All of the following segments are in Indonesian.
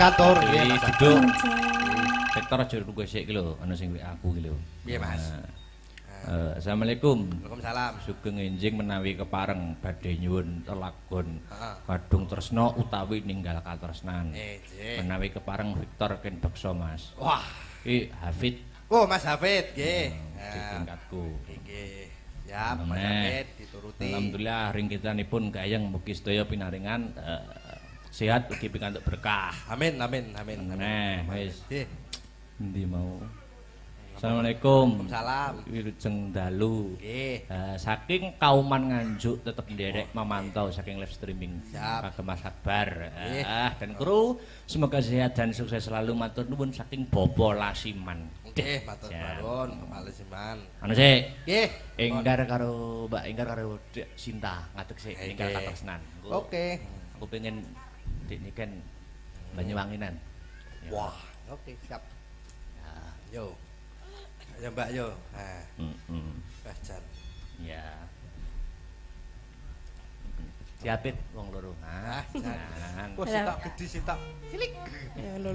kantor. Nggih, duduk. Sektor aja nunggu sik iki lho, ana sing aku iki lho. Piye, Mas? Assalamualaikum. Waalaikumsalam. Sugeng enjing menawi kepareng badhe nyuwun lelagon Heeh. kadung tresna utawi ninggal katresnan. Nggih. Menawi kepareng Victor ken beksa Mas. Wah, Iki Hafid oh Mas Hafid nggih. di tingkatku. Nggih. Siap, Mas Nah, Hafid dituruti. Alhamdulillah ring kitanipun gayeng mugi sedaya pinaringan sehat ugi pikantuk berkah. Amin, amin, amin. Nah, wis Nggih. endi mau. Assalamualaikum. Waalaikumsalam. Wilujeng dalu. Nggih. Saking kauman Nganjuk tetep nderek memantau saking live streaming Siap. Kagem Mas Akbar. Nggih. Dan kru semoga sehat dan sukses selalu matur nuwun saking Bopo Lasiman. Nggih, matur Siap. nuwun, Palesiman. Anu sik, Nggih. Enggar karo Mbak Enggar karo Dek Sinta ngadeg sik Nggih. ninggal katresnan. Oke. Aku pengen dik niken Banyuwanginan. Ya. Wah, oke, siap. Yo. Ya Mbak yo. Nah, Bajan. Ya. Siapit wong loro. Ah, Nah, Wah, sitak gede sitak. Cilik. Ya lo.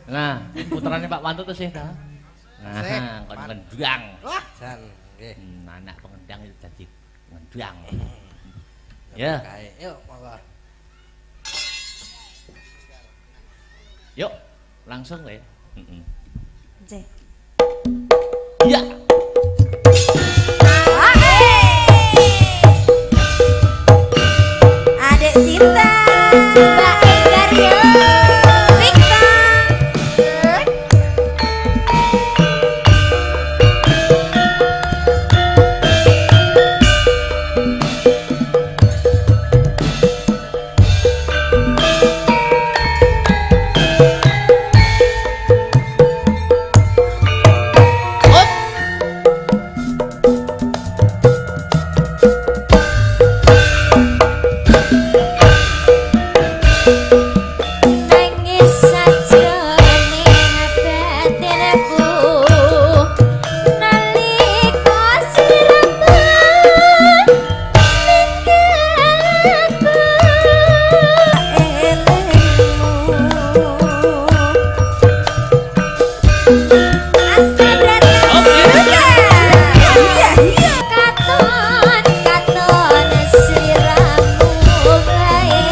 nah, putrane Pak Wantut sih ta. Sik, Nah, kon ngendang. Wah, jan. Nggih. Anak pengendang itu dadi ngendang. Ya, Kae, yuk monggo. yuk langsung le. Cek. Iya. Adek Sinta, Mbak Enggar yo, Victor. Nangis saja ning batinku, nalika siramu ninggalku katon siramu bae.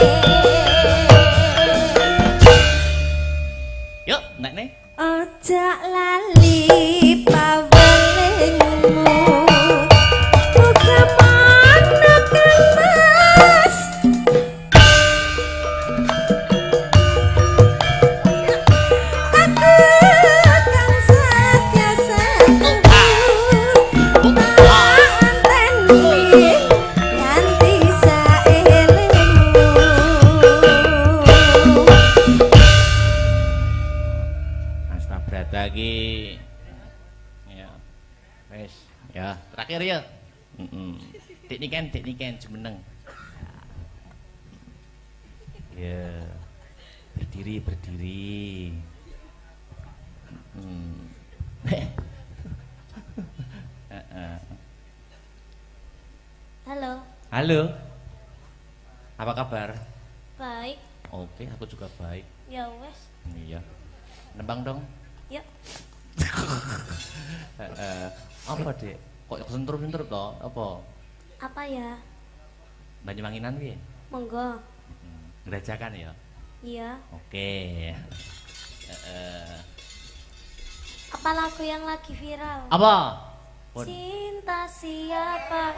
Yuk, nek nih. Ojo lali pawelingmu, buka mana kemas. Aku akan setia sanggup anteni nganti saelingmu. Mas Tabrata iki ya. Wes, ya, terakhir ya. Dik niken jumeneng. Ya. Berdiri. Halo, Halo. Apa kabar? baik. Oke, aku juga baik. Ya wes, Iya. Nembang dong. yuk. Apa, Dek? Kok sentuh-sentuh toh? Apa? Apa ya? Banyuwanginan piye? Monggo. Ngerajakan ya? Iya. Oke. Apa lagu yang lagi viral? Apa? Pun. Cinta siapa?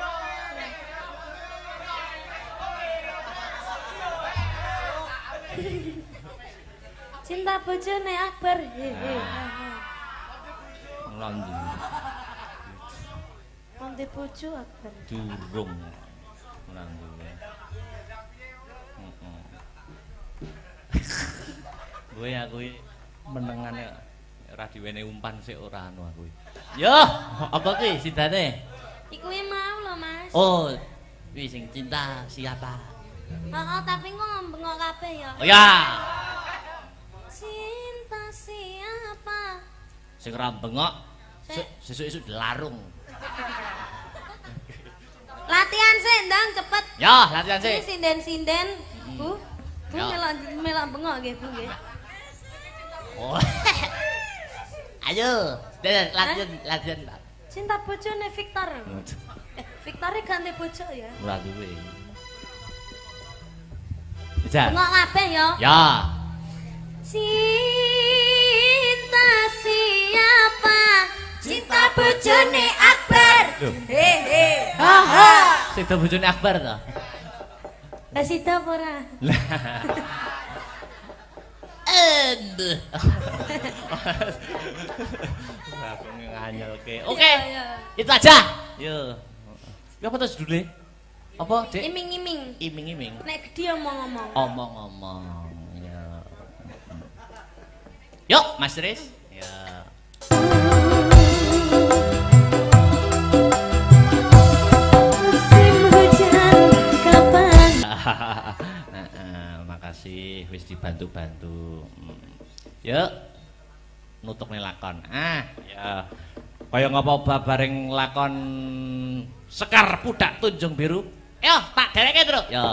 Cinta bojone Akbar. Ngelondi. Nanti bojo Akbar. Durung. Ngelondi. Gue aku menengane ora diwene umpan sik ora anu aku. Yo, apa ki sidane? Iku yang mau loh Mas. Oh, wis sing cinta siapa? Tapi kok ngembengok kabeh ya. Oh ya, Cinta siapa? sing ora bengok sesuk-esuk dilarung. Latihan sih, ndang cepet. Ya, latihan Ini sih. sinden-sinden, Bu. Bu Ya. melak bengok nggih, Bu nggih. Oh. Ayo, lanjut. Cinta bojone Victor. Victor ganti bojo ya. Ora duwe. Bisa. Bengok kabeh ya. Ya. Cinta siapa? Cinta bojone Akbar. Loh. Hehe. Ha ha. Sida bojone Akbar to. Lah sida apa ora? Aduh. Aku nganyelke. Oke. Iya, iya. Itu aja. Yo. Ya apa terus judulnya? Apa, Dek? Iming-iming. Iming-iming. Nek gede omong-omong. Omong-omong. Ya. Yuk, Mas Riz. Ya. Musim hujan kapan? Makasih wis dibantu-bantu. Yuk. Nutuk nih lakon. Ya. Kaya ngapa bareng lakon Sekar Pudak Tunjung Biru. Yo, tak dereke, Truk. Yo.